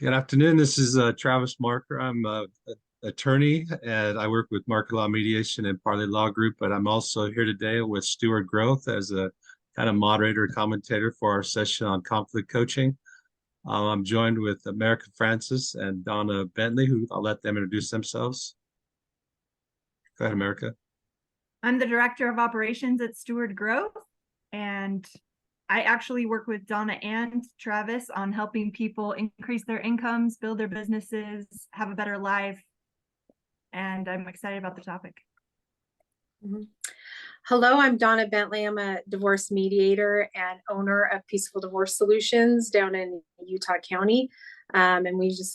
Good afternoon. This is Travis Marker. I'm an attorney and I work with Market Law Mediation and Parley Law Group, but I'm also here today with Steward Growth as a kind of moderator commentator for our session on conflict coaching. I'm joined with America Francis and Donna Bentley, who I'll let them introduce themselves. Go ahead, America. I'm the Director of Operations at Steward Growth, and I actually work with Donna and Travis on helping people increase their incomes, build their businesses, have a better life, and I'm excited about the topic. Hello, I'm Donna Bentley. I'm a divorce mediator and owner of Peaceful Divorce Solutions down in Utah County. And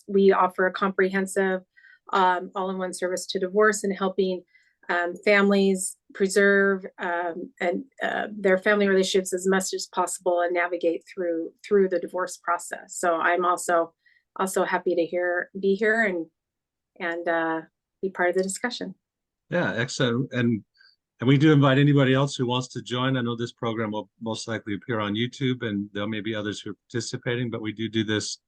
we offer a comprehensive all-in-one service to divorce and helping families preserve their family relationships as much as possible and navigate through the divorce process. So I'm also happy to be here and be part of the discussion. Yeah, excellent. And we do invite anybody else who wants to join. I know this program will most likely appear on YouTube, and there may be others who are participating, but we do this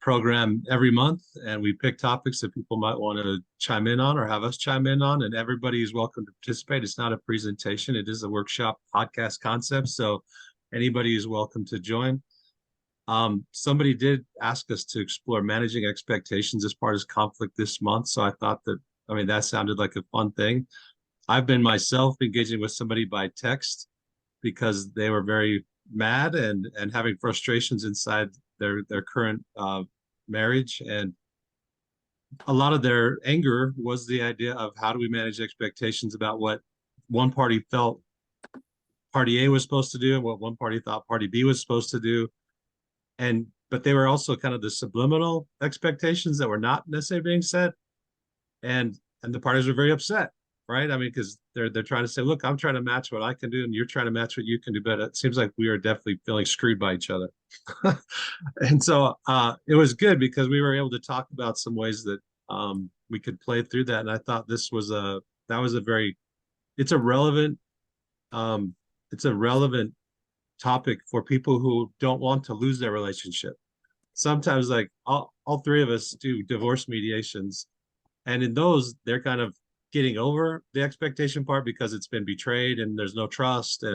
program every month, and we pick topics that people might want to chime in on or have us chime in on, and everybody is welcome to participate. It's not a presentation. It is a workshop podcast concept, so anybody is welcome to join. Somebody did ask us to explore managing expectations as part of conflict this month, so I thought that sounded like a fun thing. I've been myself engaging with somebody by text because they were very mad and having frustrations inside their current marriage, and a lot of their anger was the idea of how do we manage expectations about what one party felt party A was supposed to do and what one party thought party B was supposed to do, but they were also kind of the subliminal expectations that were not necessarily being set, and the parties were very upset, right? I mean, because they're trying to say, look, I'm trying to match what I can do and you're trying to match what you can do, but it seems like we are definitely feeling screwed by each other. And so it was good because we were able to talk about some ways that we could play through that. And I thought it's a relevant topic for people who don't want to lose their relationship. Sometimes, like all three of us do divorce mediations, and in those they're kind of getting over the expectation part because it's been betrayed and there's no trust.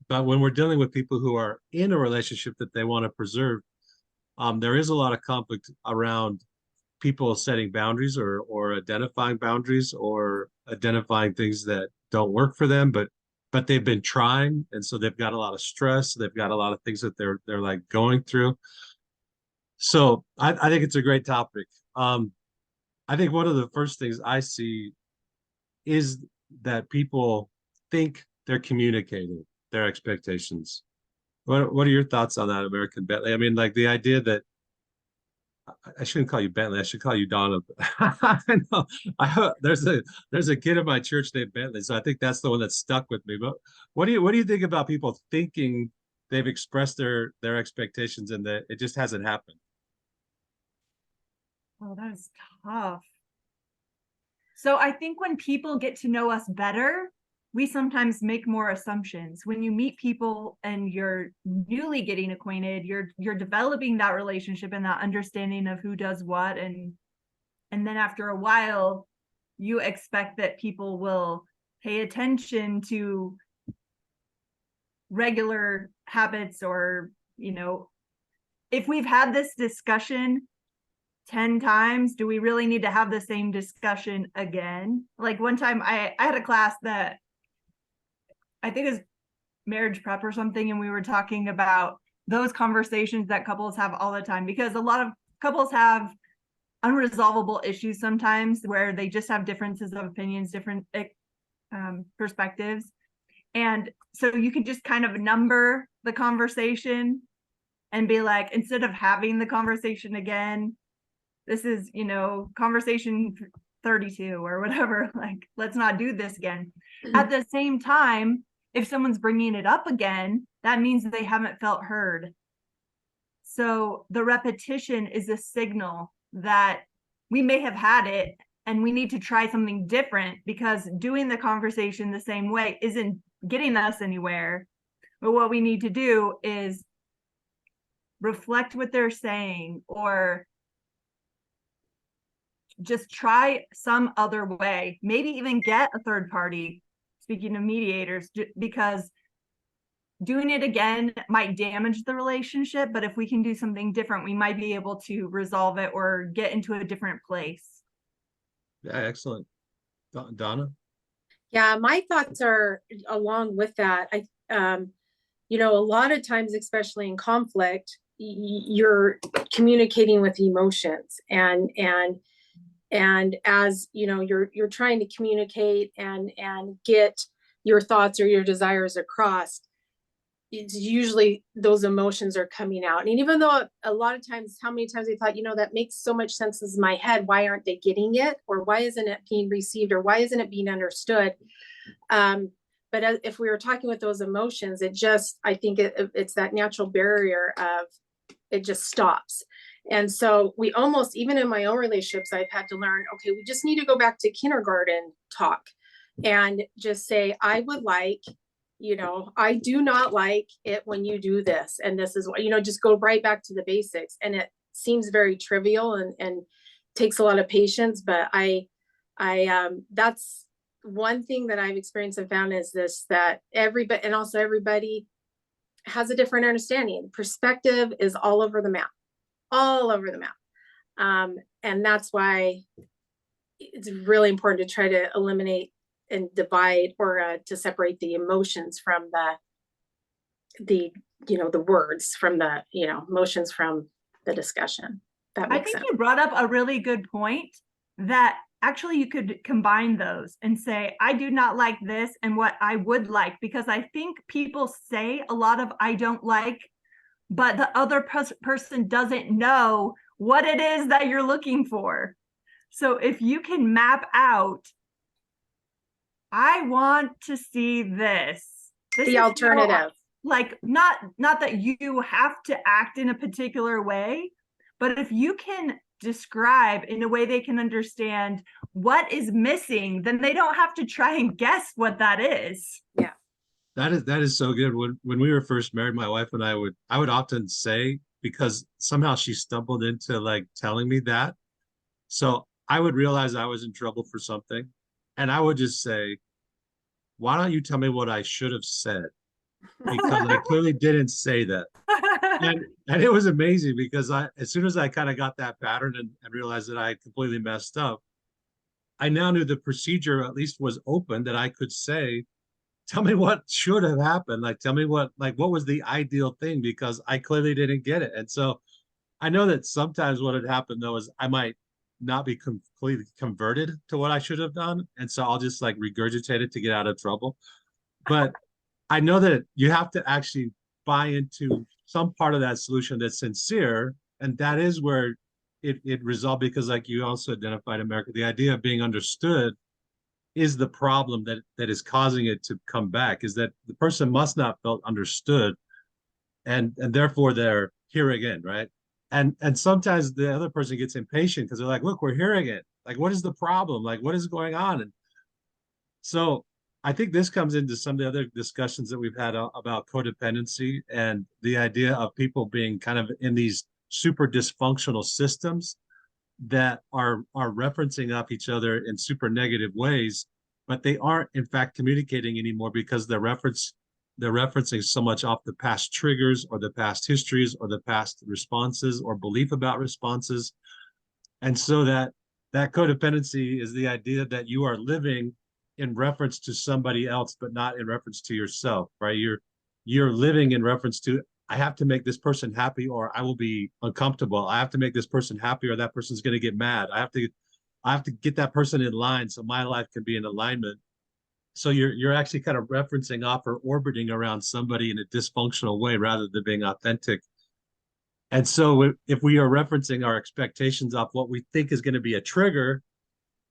But when we're dealing with people who are in a relationship that they want to preserve, there is a lot of conflict around people setting boundaries or identifying boundaries or identifying things that don't work for them, but they've been trying, and so they've got a lot of stress. They've got a lot of things that they're like going through. So I think it's a great topic. I think one of the first things I see is that people think they're communicating their expectations. What are your thoughts on that, American Bentley? I mean, like the idea that I shouldn't call you Bentley, I should call you Donna. I know there's a kid in my church named Bentley, so I think that's the one that stuck with me. But what do you think about people thinking they've expressed their expectations and that it just hasn't happened? Oh, that is tough. So I think when people get to know us better, we sometimes make more assumptions. When you meet people and you're newly getting acquainted, you're developing that relationship and that understanding of who does what, and then after a while, you expect that people will pay attention to regular habits, or if we've had this discussion 10 times, do we really need to have the same discussion again? Like one time I had a class that I think is marriage prep or something, and we were talking about those conversations that couples have all the time, because a lot of couples have unresolvable issues sometimes where they just have differences of opinions, different perspectives. And so you can just kind of number the conversation and be like, instead of having the conversation again, this is, conversation 32 or whatever, like, let's not do this again. At the same time, if someone's bringing it up again, that means they haven't felt heard. So the repetition is a signal that we may have had it and we need to try something different, because doing the conversation the same way isn't getting us anywhere. But what we need to do is reflect what they're saying, or just try some other way, maybe even get a third party, speaking of mediators, because doing it again might damage the relationship, but if we can do something different, we might be able to resolve it or get into a different place. Yeah, excellent. Donna? Yeah, my thoughts are along with that. You know, a lot of times, especially in conflict, you're communicating with emotions, and as you know, you're trying to communicate and get your thoughts or your desires across. It's usually those emotions are coming out. And even though a lot of times, how many times I thought, you know, that makes so much sense in my head, why aren't they getting it? Or why isn't it being received? Or why isn't it being understood? But if we were talking with those emotions, it just, I think it's that natural barrier of it just stops. And so we almost, even in my own relationships, I've had to learn, okay, we just need to go back to kindergarten talk and just say, I would like, you know, I do not like it when you do this. And this is what, you know, just go right back to the basics. And it seems very trivial and takes a lot of patience, but that's one thing that I've experienced and found is this, that everybody, and also everybody has a different understanding. Perspective is all over the map, all over the map. And that's why it's really important to try to eliminate and divide, or to separate the emotions from the you know, the words from the, you know, emotions from the discussion. That makes sense. I think you brought up a really good point, that actually you could combine those and say, I do not like this and what I would like, because I think people say a lot of I don't like, but the other person doesn't know what it is that you're looking for. So if you can map out, I want to see this. This The alternative. Like, not that you have to act in a particular way, but if you can describe in a way they can understand what is missing, then they don't have to try and guess what that is. Yeah. That is so good. When we were first married, my wife and I would often say, because somehow she stumbled into like telling me that. So I would realize I was in trouble for something, and I would just say, why don't you tell me what I should have said? Because I clearly didn't say that. And it was amazing, because as soon as I kind of got that pattern and realized that I had completely messed up, I now knew the procedure at least was open, that I could say, tell me what should have happened. Like, tell me what was the ideal thing, because I clearly didn't get it. And so I know that sometimes what had happened though is I might not be completely converted to what I should have done. And so I'll just like regurgitate it to get out of trouble. But I know that you have to actually buy into some part of that solution that's sincere. And that is where it resolved, because like you also identified, America, the idea of being understood is the problem that is causing it to come back, is that the person must not felt understood, and therefore they're here again, right? And sometimes the other person gets impatient because they're like, look, we're here again. Like, what is the problem? Like, what is going on? And so I think this comes into some of the other discussions that we've had about codependency and the idea of people being kind of in these super dysfunctional systems that are referencing off each other in super negative ways, but they aren't in fact communicating anymore, because they're referencing so much off the past triggers or the past histories or the past responses or belief about responses. And so that codependency is the idea that you are living in reference to somebody else, but not in reference to yourself, right? You're living in reference to, I have to make this person happy or I will be uncomfortable. I have to make this person happy or that person's going to get mad. I have to get that person in line so my life can be in alignment. So you're actually kind of referencing off or orbiting around somebody in a dysfunctional way rather than being authentic. And so if we are referencing our expectations off what we think is going to be a trigger,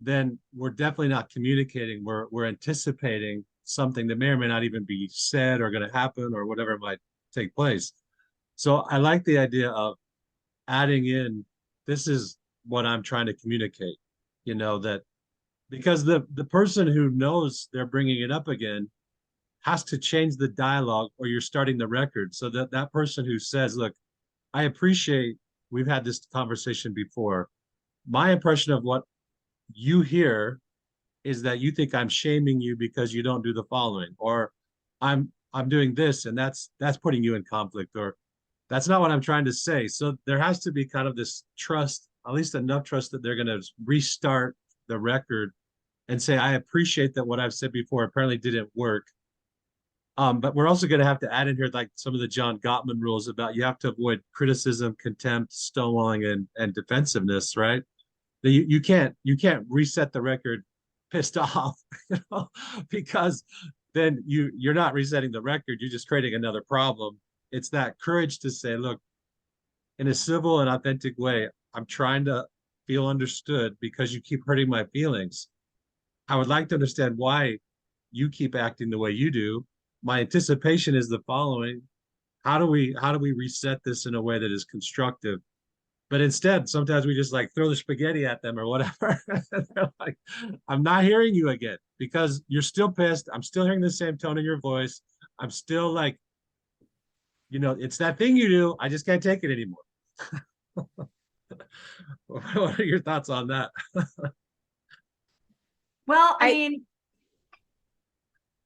then we're definitely not communicating. We're anticipating something that may or may not even be said or going to happen or whatever might take place. So I like the idea of adding in, this is what I'm trying to communicate, you know, that because the person who knows they're bringing it up again has to change the dialogue, or you're starting the record, so that person who says, look, I appreciate we've had this conversation before. My impression of what you hear is that you think I'm shaming you because you don't do the following, or I'm doing this and that's putting you in conflict, or that's not what I'm trying to say. So there has to be kind of this trust, at least enough trust that they're going to restart the record and say, I appreciate that what I've said before apparently didn't work. But we're also going to have to add in here like some of the John Gottman rules about you have to avoid criticism, contempt, stonewalling, and defensiveness, right? You can't reset the record pissed off, because then you're not resetting the record, you're just creating another problem. It's that courage to say, look, in a civil and authentic way, I'm trying to feel understood because you keep hurting my feelings. I would like to understand why you keep acting the way you do. My anticipation is the following. How do we reset this in a way that is constructive? But instead, sometimes we just like throw the spaghetti at them or whatever. They're like, I'm not hearing you again because you're still pissed. I'm still hearing the same tone in your voice. I'm still like, it's that thing you do. I just can't take it anymore. What are your thoughts on that? Well, I I- mean,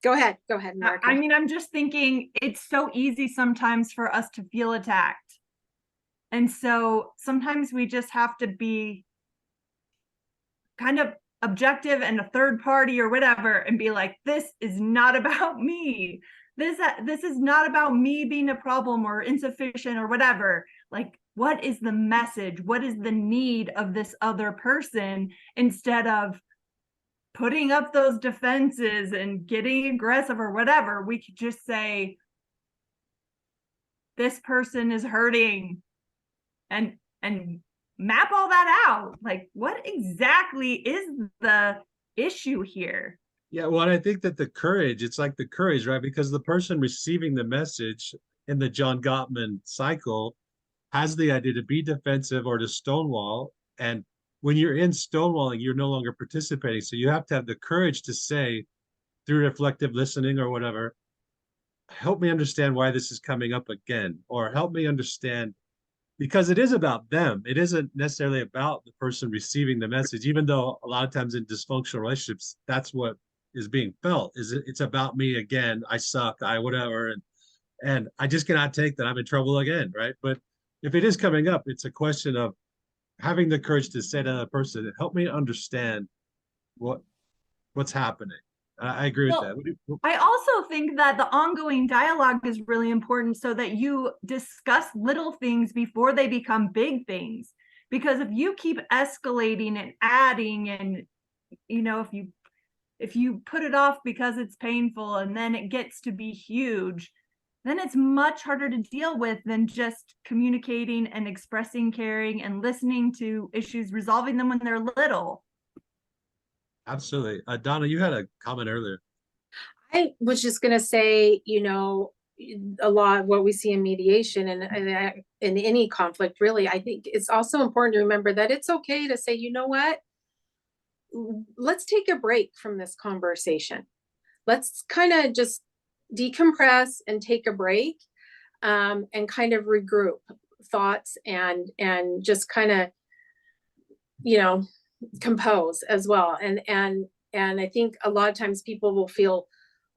Go ahead, America. I mean, I'm just thinking it's so easy sometimes for us to feel attacked. And so sometimes we just have to be kind of objective and a third party or whatever and be like, this is not about me. This is not about me being a problem or insufficient or whatever. Like, what is the message? What is the need of this other person, instead of putting up those defenses and getting aggressive or whatever? We could just say, this person is hurting, and map all that out. Like, what exactly is the issue here? Yeah, well, I think that it's like the courage, right? Because the person receiving the message in the John Gottman cycle has the idea to be defensive or to stonewall. And when you're in stonewalling, you're no longer participating. So you have to have the courage to say, through reflective listening or whatever, help me understand why this is coming up again, or help me understand, because it is about them. It isn't necessarily about the person receiving the message, even though a lot of times in dysfunctional relationships, that's what is being felt. It's about me again. I suck. I whatever, and I just cannot take that I'm in trouble again, right? But if it is coming up, it's a question of having the courage to say to another person, help me understand what's happening. I agree with that. I also think that the ongoing dialogue is really important, so that you discuss little things before they become big things. Because if you keep escalating and adding, and if you put it off because it's painful and then it gets to be huge, then it's much harder to deal with than just communicating and expressing caring and listening to issues, resolving them when they're little. Absolutely. Donna, you had a comment earlier. I was just going to say, a lot of what we see in mediation and in any conflict, really, I think it's also important to remember that it's okay to say, you know what, let's take a break from this conversation. Let's kind of just decompress and take a break, and kind of regroup thoughts and just kind of, compose as well. And I think a lot of times people will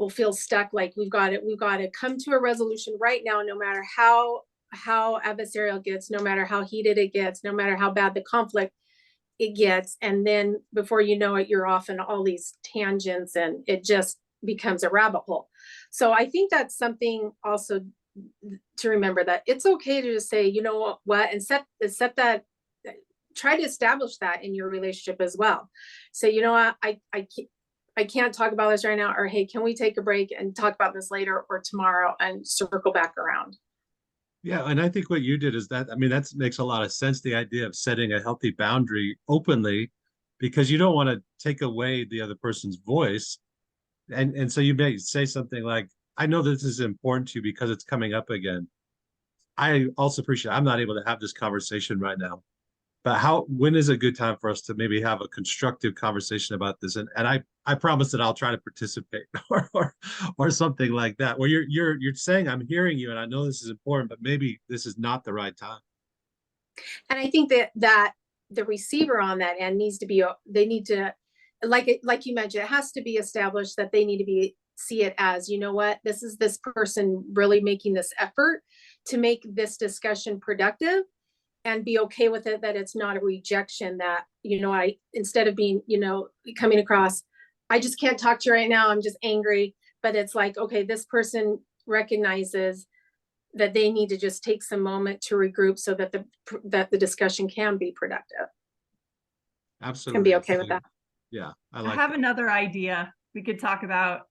feel stuck, like we've got to come to a resolution right now, no matter how adversarial it gets, no matter how heated it gets, no matter how bad the conflict it gets. And then before you know it, you're off in all these tangents and it just becomes a rabbit hole. So I think that's something also to remember, that it's okay to just say, you know what, and set that, try to establish that in your relationship as well. So, I can't talk about this right now, or, hey, can we take a break and talk about this later or tomorrow, and circle back around. Yeah, and I think what you did is that makes a lot of sense, the idea of setting a healthy boundary openly, because you don't want to take away the other person's voice. And so you may say something like, I know this is important to you because it's coming up again. I also appreciate I'm not able to have this conversation right now. but when is a good time for us to maybe have a constructive conversation about this? And I promise that I'll try to participate or something like that, where you're saying I'm hearing you and I know this is important, but maybe this is not the right time. And I think that the receiver on that end needs to be, they need to, like you mentioned, it has to be established that they need to see it as, you know what, this is this person really making this effort to make this discussion productive, and be okay with it, that it's not a rejection, that, you know, instead of being, you know, coming across, I just can't talk to you right now, I'm just angry. But it's like, okay, this person recognizes that they need to just take some moment to regroup so that the discussion can be productive. Absolutely. Can be okay with that. Yeah. I have another idea we could talk about.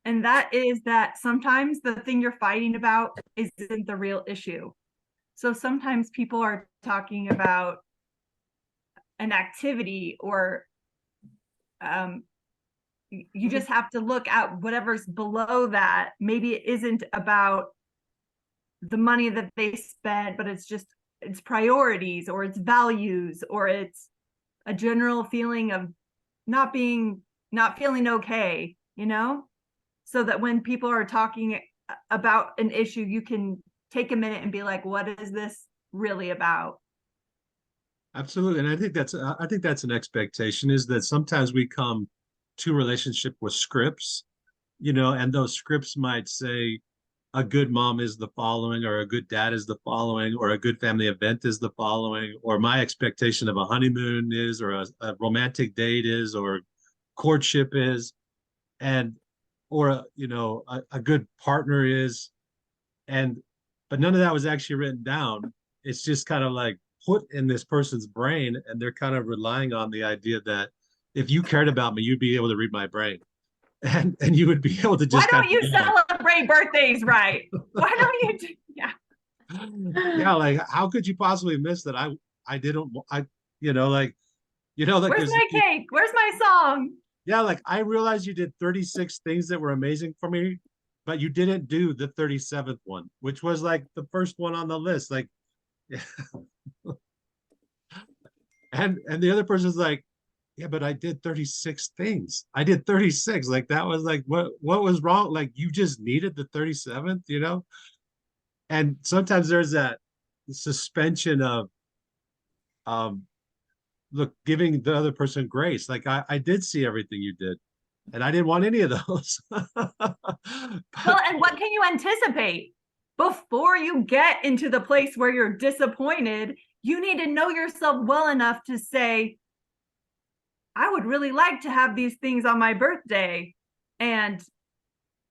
And that is that sometimes the thing you're fighting about isn't the real issue. So sometimes people are talking about an activity, or you just have to look at whatever's below that. Maybe it isn't about the money that they spent, but it's priorities, or it's values, or it's a general feeling of not feeling okay, you know? So that when people are talking about an issue, you can take a minute and be like, what is this really about? Absolutely. And I think that's an expectation, is that sometimes we come to relationship with scripts, you know, and those scripts might say a good mom is the following, or a good dad is the following, or a good family event is the following, or my expectation of a honeymoon is, or a romantic date is, or courtship is, and or you know, a good partner is, but none of that was actually written down. It's just kind of like put in this person's brain, and they're kind of relying on the idea that if you cared about me, you'd be able to read my brain, and you would be able to just. Why don't you celebrate birthdays right? Why don't you do, yeah. Yeah, like how could you possibly miss that? I didn't, you know, like, you know, like where's my cake? Where's my song? Yeah, like I realized you did 36 things that were amazing for me, but you didn't do the 37th one, which was like the first one on the list. Like, and the other person's like, yeah, but I did 36 things. I did 36. Like that was like what was wrong? Like you just needed the 37th, you know? And sometimes there's that suspension of look, giving the other person grace. Like I did see everything you did, and I didn't want any of those. Well, and what can you anticipate? Before you get into the place where you're disappointed, you need to know yourself well enough to say, I would really like to have these things on my birthday. And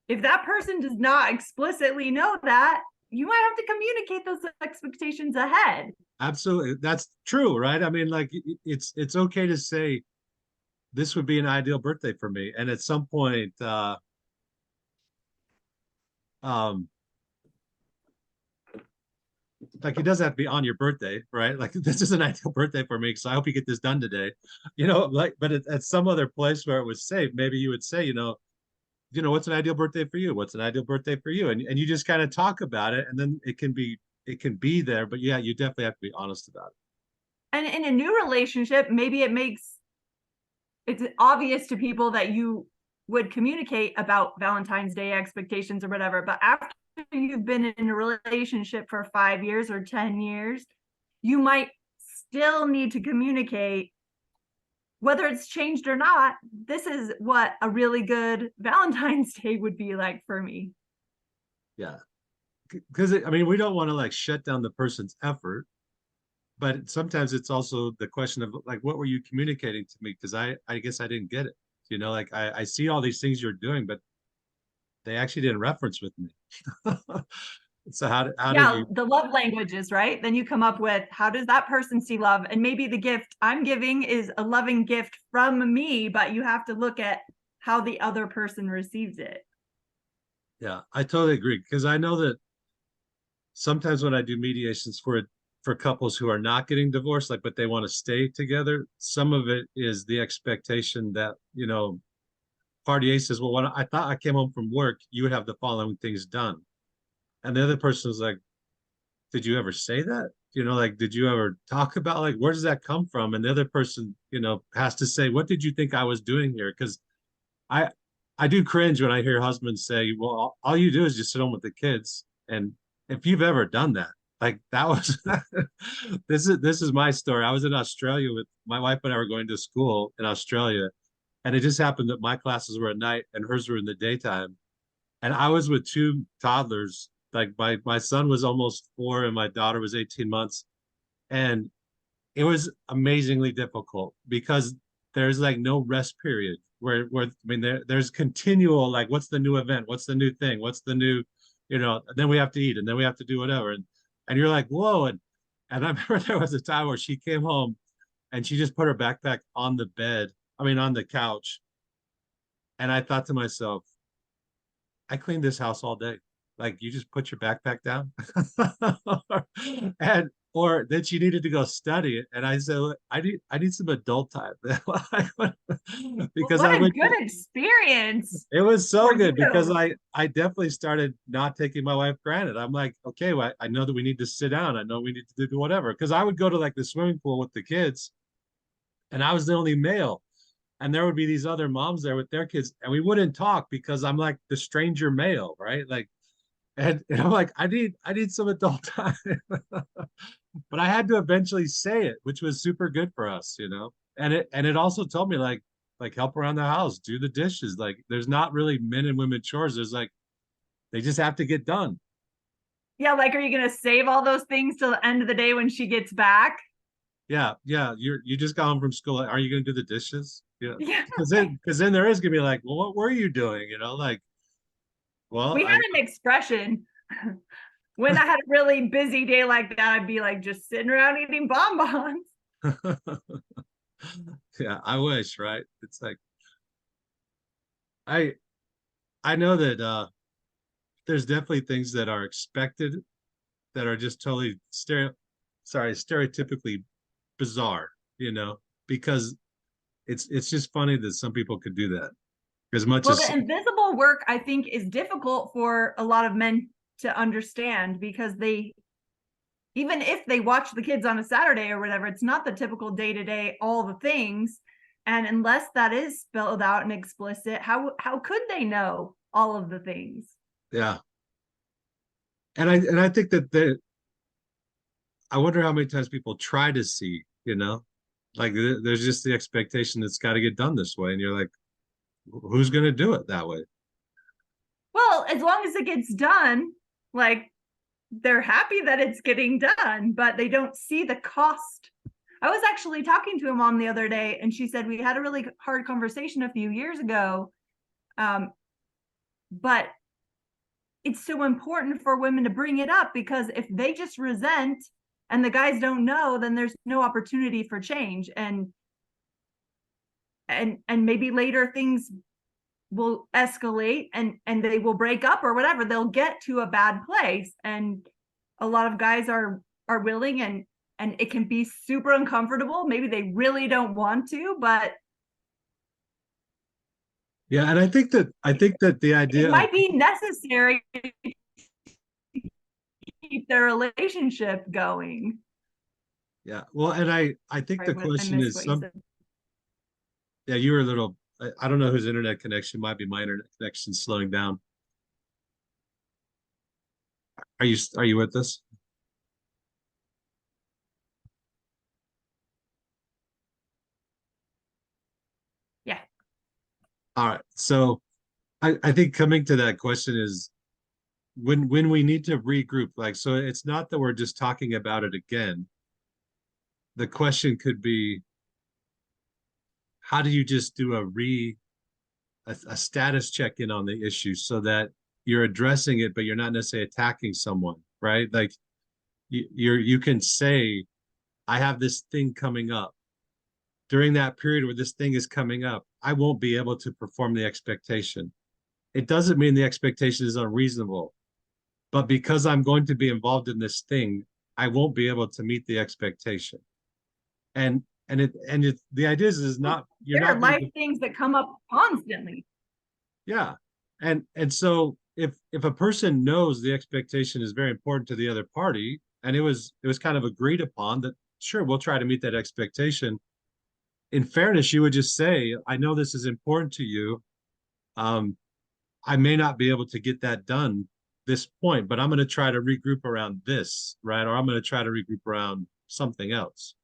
if that person does not explicitly know that, you might have to communicate those expectations ahead. Absolutely. That's true, right? I mean, like it's okay to say this would be an ideal birthday for me. And at some point, like it doesn't have to be on your birthday, right? Like this is an ideal birthday for me, so I hope you get this done today. You know, like, but at some other place where it was safe, maybe you would say, you know, what's an ideal birthday for you? What's an ideal birthday for you? And you just kind of talk about it, and then it can be there. But yeah, you definitely have to be honest about it. And in a new relationship, maybe it's obvious to people that you would communicate about Valentine's Day expectations or whatever. But after you've been in a relationship for 5 years or 10 years, you might still need to communicate, whether it's changed or not. This is what a really good Valentine's Day would be like for me. Yeah. Because I mean, we don't want to like shut down the person's effort, but sometimes it's also the question of like, what were you communicating to me? Because I guess I didn't get it. You know, like I see all these things you're doing, but they actually didn't reference with me. So how do you? The love languages, right? Then you come up with, how does that person see love? And maybe the gift I'm giving is a loving gift from me, but you have to look at how the other person receives it. Yeah, I totally agree, because I know that sometimes when I do mediations for couples who are not getting divorced, like, but they want to stay together, some of it is the expectation that, you know, party A says, well, when I thought I came home from work, you would have the following things done. And the other person is like, did you ever say that? You know, like, did you ever talk about, like, where does that come from? And the other person, you know, has to say, what did you think I was doing here? Because I I do cringe when I hear husbands say, well, all you do is just sit home with the kids. And if you've ever done that, like that was this is my story. I was in Australia with my wife and I were going to school in Australia, and it just happened that my classes were at night and hers were in the daytime. And I was with two toddlers. Like my son was almost 4 and my daughter was 18 months. And it was amazingly difficult because there's like no rest period where I mean there's continual, like, what's the new event, what's the new thing, what's the new, you know, then we have to eat and then we have to do whatever. And you're like, whoa. And I remember there was a time where she came home and she just put her backpack on the bed, I mean on the couch. And I thought to myself, I cleaned this house all day. Like, you just put your backpack down. And or that she needed to go study it. And I said, "Look, I need some adult time." Because What I a would, good experience it was so for good because you. I definitely started not taking my wife granted. I'm like, okay, well, I know that we need to sit down. I know we need to do whatever. Because I would go to like the swimming pool with the kids, and I was the only male. And there would be these other moms there with their kids, and we wouldn't talk because I'm like the stranger male, right? Like, and I'm like, I need some adult time. But I had to eventually say it, which was super good for us, you know. And it also told me, like help around the house, do the dishes. Like, there's not really men and women chores. There's like, they just have to get done. Yeah, like, are you gonna save all those things till the end of the day when she gets back? Yeah, yeah. You just got home from school. Are you gonna do the dishes? Yeah. Yeah. Because then there is gonna be like, well, what were you doing? You know, like, well, We had an expression. When I had a really busy day like that, I'd be like just sitting around eating bonbons. yeah, I wish, right? It's like, I I know that there's definitely things that are expected that are just totally stereotypically bizarre, you know, because it's just funny that some people could do that as much Well, as, the invisible work, I think, is difficult for a lot of men to understand because they, even if they watch the kids on a Saturday or whatever, it's not the typical day to day, all the things. And unless that is spelled out and explicit, how could they know all of the things? yeah. And I think that I wonder how many times people try to see, you know, like there's just the expectation that's got to get done this way, and you're like, who's going to do it that way? Well, as long as it gets done, like, they're happy that it's getting done, but they don't see the cost. I was actually talking to a mom the other day, and she said we had a really hard conversation a few years ago. But it's so important for women to bring it up because if they just resent and the guys don't know, then there's no opportunity for change. And maybe later things will escalate and they will break up or whatever. They'll get to a bad place. And a lot of guys are willing, and it can be super uncomfortable. Maybe they really don't want to, but Yeah, and I think that the it idea of, might be necessary to keep their relationship going. yeah, well, and I think Sorry, the I question missed is what you some, said. yeah, you were a little, I don't know whose internet connection, might be my internet connection slowing down. Are you with us? Yeah. All right. So I think coming to that question is when we need to regroup, like, so it's not that we're just talking about it again. The question could be, how do you just do a status check-in on the issue so that you're addressing it, but you're not necessarily attacking someone, right? Like, you can say, I have this thing coming up. During that period where this thing is coming up, I won't be able to perform the expectation. It doesn't mean the expectation is unreasonable, but because I'm going to be involved in this thing, I won't be able to meet the expectation. And the idea is not, you're There are not life being, things that come up constantly. yeah. And so if a person knows the expectation is very important to the other party, and it was kind of agreed upon that, sure, we'll try to meet that expectation. In fairness, you would just say, I know this is important to you. I may not be able to get that done this point, but I'm going to try to regroup around this, right? Or I'm going to try to regroup around something else.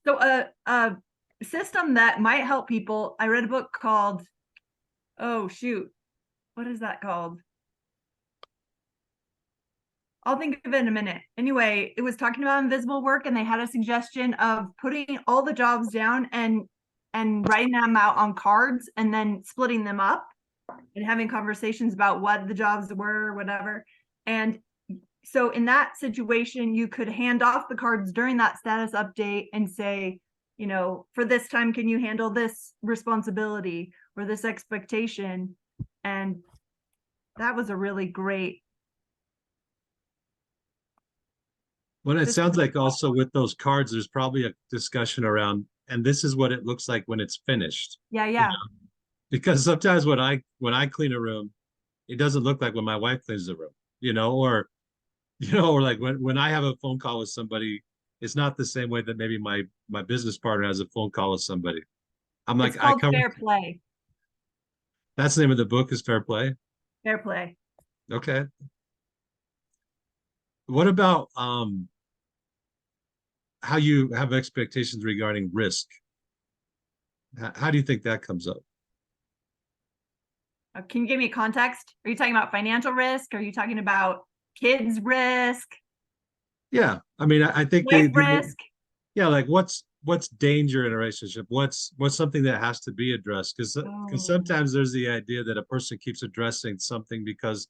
So a system that might help people, I read a book called, oh shoot, what is that called? I'll think of it in a minute. Anyway, it was talking about invisible work, and they had a suggestion of putting all the jobs down and writing them out on cards and then splitting them up and having conversations about what the jobs were or whatever. And so in that situation, you could hand off the cards during that status update and say, you know, for this time, can you handle this responsibility or this expectation? And that was a really great. Well, it sounds like also with those cards, there's probably a discussion around, and this is what it looks like when it's finished. Yeah, You yeah. know? Because sometimes when I clean a room, it doesn't look like when my wife cleans the room, or or like when I have a phone call with somebody, it's not the same way that maybe my business partner has a phone call with somebody. I'm like, It's called Fair Play. That's the name of the book, is Fair Play. Fair Play. Okay. What about how you have expectations regarding risk? How do you think that comes up? Can you give me context? Are you talking about financial risk? Are you talking about kids risk? Yeah, I mean, I think Life risk? yeah, like what's danger in a relationship? What's something that has to be addressed? Because sometimes there's the idea that a person keeps addressing something because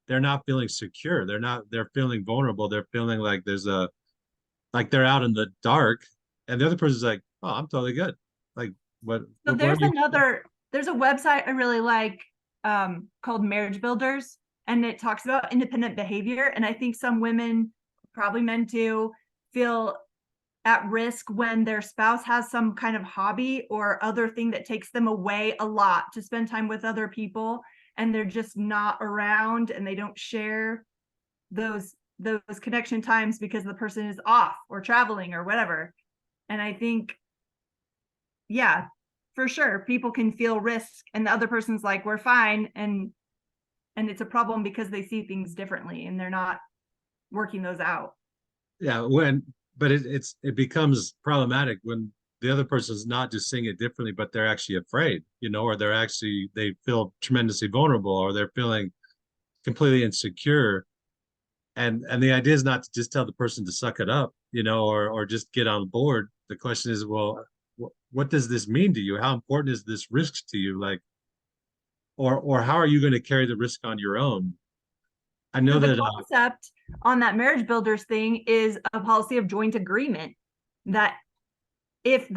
they're not feeling secure. They're feeling vulnerable. They're feeling like like they're out in the dark, and the other person's like, oh, I'm totally good. Like what? So there's a website I really like called Marriage Builders, and it talks about independent behavior. And I think some women, probably men too, feel at risk when their spouse has some kind of hobby or other thing that takes them away a lot to spend time with other people, and they're just not around and they don't share those connection times because the person is off or traveling or whatever. And I think, yeah, for sure, people can feel risk and the other person's like, we're fine, and it's a problem because they see things differently and they're not working those out. Yeah, but it becomes problematic when the other person's not just seeing it differently, but they're actually afraid, or they feel tremendously vulnerable, or they're feeling completely insecure. And the idea is not to just tell the person to suck it up, or just get on board. The question is, well, what does this mean to you? How important is this risk to you? Like, or how are you going to carry the risk on your own? I know so that the concept on that Marriage Builders thing is a policy of joint agreement, that if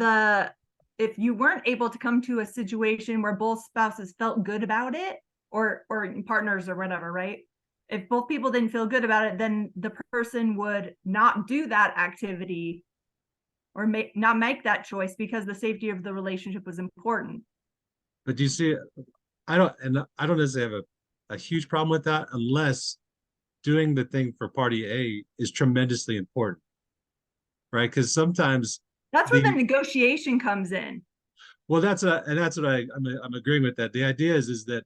you weren't able to come to a situation where both spouses felt good about it, or partners or whatever, right? If both people didn't feel good about it, then the person would not do that activity or not make that choice because the safety of the relationship was important. But you see, I don't necessarily have a huge problem with that, unless doing the thing for party A is tremendously important, right? Because sometimes that's where the negotiation comes in. Well, that's what I'm agreeing with that. The idea is that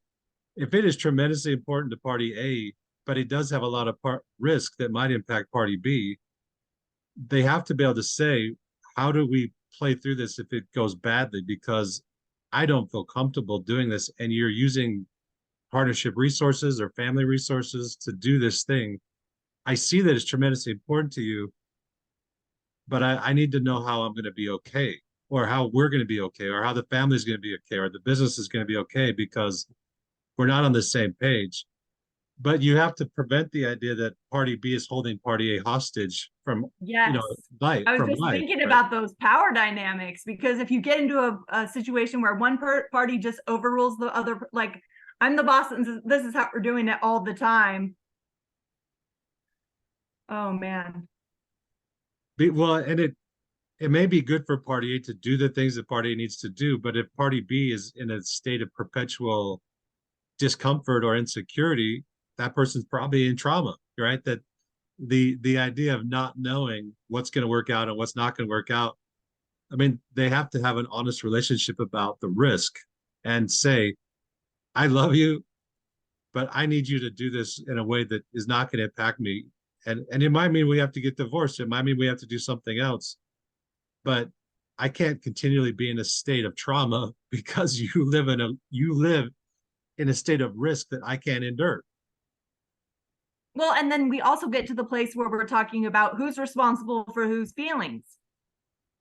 if it is tremendously important to party A, but it does have a lot of risk that might impact party B, they have to be able to say, how do we play through this if it goes badly? Because I don't feel comfortable doing this, and you're using partnership resources or family resources to do this thing. I see that it's tremendously important to you, but I need to know how I'm going to be okay, or how we're going to be okay, or how the family is going to be okay, or the business is going to be okay, because we're not on the same page. But you have to prevent the idea that party B is holding party A hostage from, life. I was just thinking about those power dynamics, because if you get into a situation where one party just overrules the other, like, I'm the boss and this is how we're doing it all the time. Oh man. Well, and it may be good for party A to do the things that party A needs to do, but if party B is in a state of perpetual discomfort or insecurity, that person's probably in trauma, right? That the idea of not knowing what's going to work out and what's not going to work out. I mean, they have to have an honest relationship about the risk and say, I love you, but I need you to do this in a way that is not going to impact me. And it might mean we have to get divorced. It might mean we have to do something else. But I can't continually be in a state of trauma because you live in a state of risk that I can't endure. Well, and then we also get to the place where we're talking about who's responsible for whose feelings,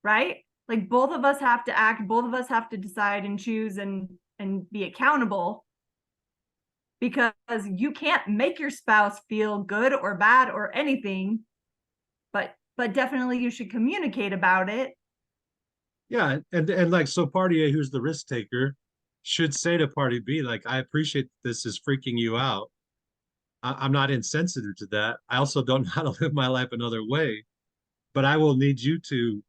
right? Like both of us have to act, both of us have to decide and choose and be accountable, because you can't make your spouse feel good or bad or anything, but definitely you should communicate about it. Yeah, and like, so party A, who's the risk taker, should say to party B, like, I appreciate this is freaking you out. I'm not insensitive to that. I also don't know how to live my life another way, but I will need you to,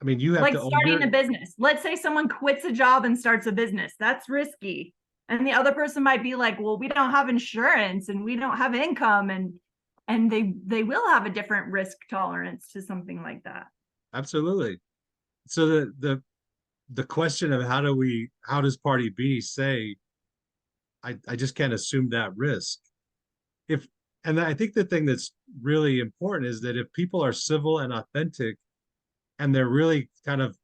I mean, you have Like to own starting your, a business. Let's say someone quits a job and starts a business. That's risky. And the other person might be like, well, we don't have insurance and we don't have income, and they will have a different risk tolerance to something like that. absolutely. So the question of how does party B say, I just can't assume that risk. And I think the thing that's really important is that if people are civil and authentic, and they're really kind of,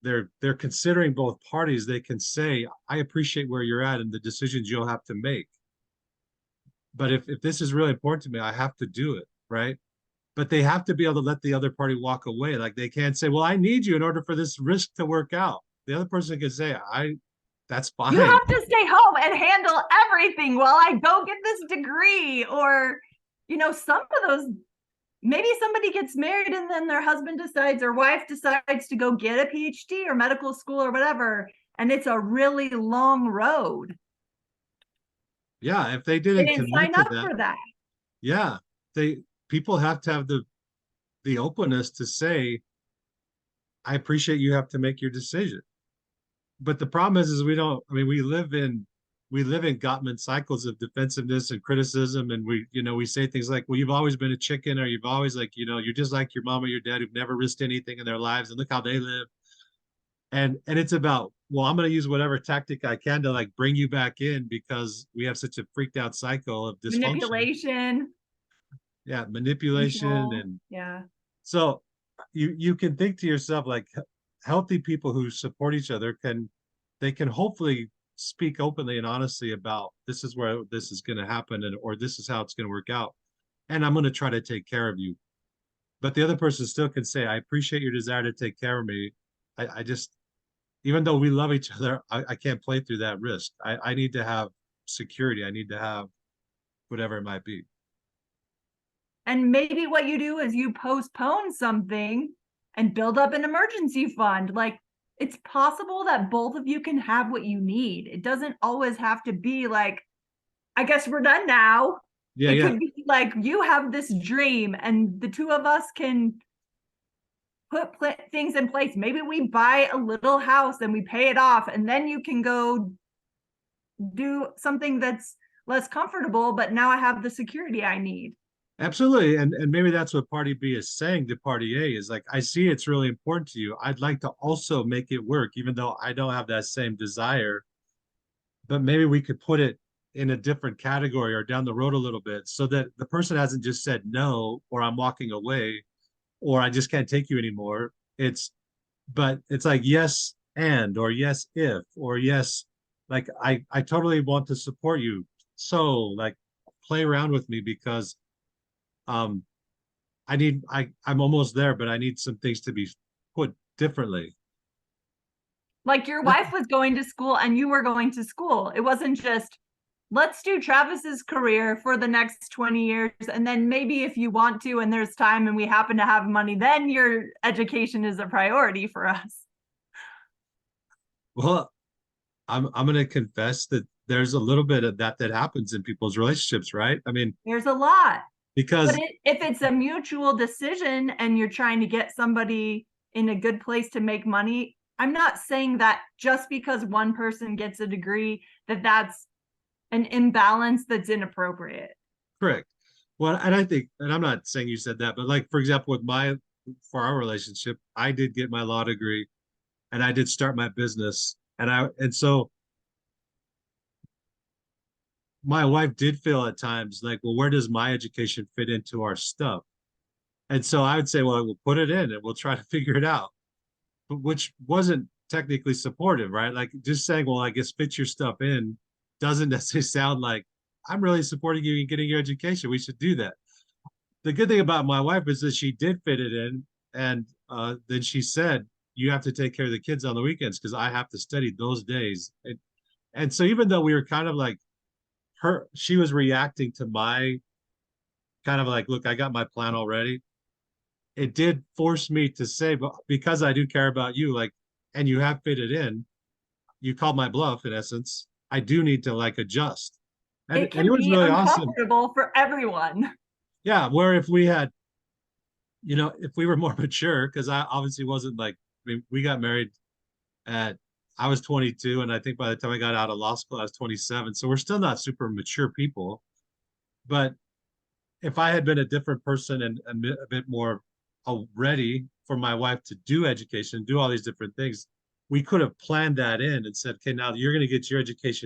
they're considering both parties, they can say, I appreciate where you're at and the decisions you'll have to make. But if this is really important to me, I have to do it, right? But they have to be able to let the other party walk away. Like they can't say, well, I need you in order for this risk to work out. The other person can say, that's fine. You have to stay home and handle everything while I go get this degree. Or, some of those, maybe somebody gets married and then their husband decides or wife decides to go get a PhD or medical school or whatever. And it's a really long road. Yeah, if they They didn't didn't commit sign to up that, for that. yeah, people have to have the openness to say, I appreciate you have to make your decision. But the problem is we don't, I mean, we live in Gottman cycles of defensiveness and criticism. And we say things like, well, you've always been a chicken, or you've always, like, you're just like your mom or your dad who've never risked anything in their lives, and look how they live. And it's about, well, I'm going to use whatever tactic I can to like bring you back in because we have such a freaked out cycle of dysfunction. Manipulation. Yeah, manipulation. Control. And yeah. so you can think to yourself, like, healthy people who support each other can hopefully speak openly and honestly about, this is where this is going to happen, or this is how it's going to work out, and I'm going to try to take care of you. But the other person still can say, I appreciate your desire to take care of me. I just, even though we love each other, I can't play through that risk. I need to have security. I need to have whatever it might be. And maybe what you do is you postpone something and build up an emergency fund. Like, it's possible that both of you can have what you need. It doesn't always have to be like, I guess we're done now. Yeah, it yeah. could be like, you have this dream and the two of us can put things in place. Maybe we buy a little house and we pay it off, and then you can go do something that's less comfortable, but now I have the security I need. Absolutely. And maybe that's what party B is saying to party A, is like, I see it's really important to you. I'd like to also make it work, even though I don't have that same desire. But maybe we could put it in a different category or down the road a little bit, so that the person hasn't just said no, or I'm walking away, or I just can't take you anymore. But it's like, yes, or yes, if, or yes, like, I totally want to support you. So like, play around with me, because I'm almost there, but I need some things to be put differently. Like your wife was going to school and you were going to school. It wasn't just, let's do Travis's career for the next 20 years. And then maybe if you want to, and there's time and we happen to have money, then your education is a priority for us. Well, I'm going to confess that there's a little bit of that happens in people's relationships, right? I mean, there's a lot. because but if it's a mutual decision and you're trying to get somebody in a good place to make money, I'm not saying that just because one person gets a degree, that's an imbalance that's inappropriate. correct. Well, and I think, and I'm not saying you said that, but like, for example, for our relationship, I did get my law degree and I did start my business. And so my wife did feel at times like, well, where does my education fit into our stuff? And so I would say, well, we'll put it in and we'll try to figure it out, but which wasn't technically supportive, right? Like just saying, well, I guess fit your stuff in doesn't necessarily sound like I'm really supporting you in getting your education. We should do that. The good thing about my wife is that she did fit it in. And then she said, you have to take care of the kids on the weekends because I have to study those days. And so even though we were kind of like she was reacting to my kind of like, look, I got my plan already. It did force me to say, but because I do care about you, like, and you have fitted in, you called my bluff in essence. I do need to like adjust. It And can it was be really awesome. uncomfortable for everyone. Yeah. Where if we had, if we were more mature, because I obviously wasn't like, I mean, we got married at, I was 22. And I think by the time I got out of law school, I was 27. So we're still not super mature people. But if I had been a different person and a bit more ready for my wife to do education, do all these different things, we could have planned that in and said, okay, now you're going to get your education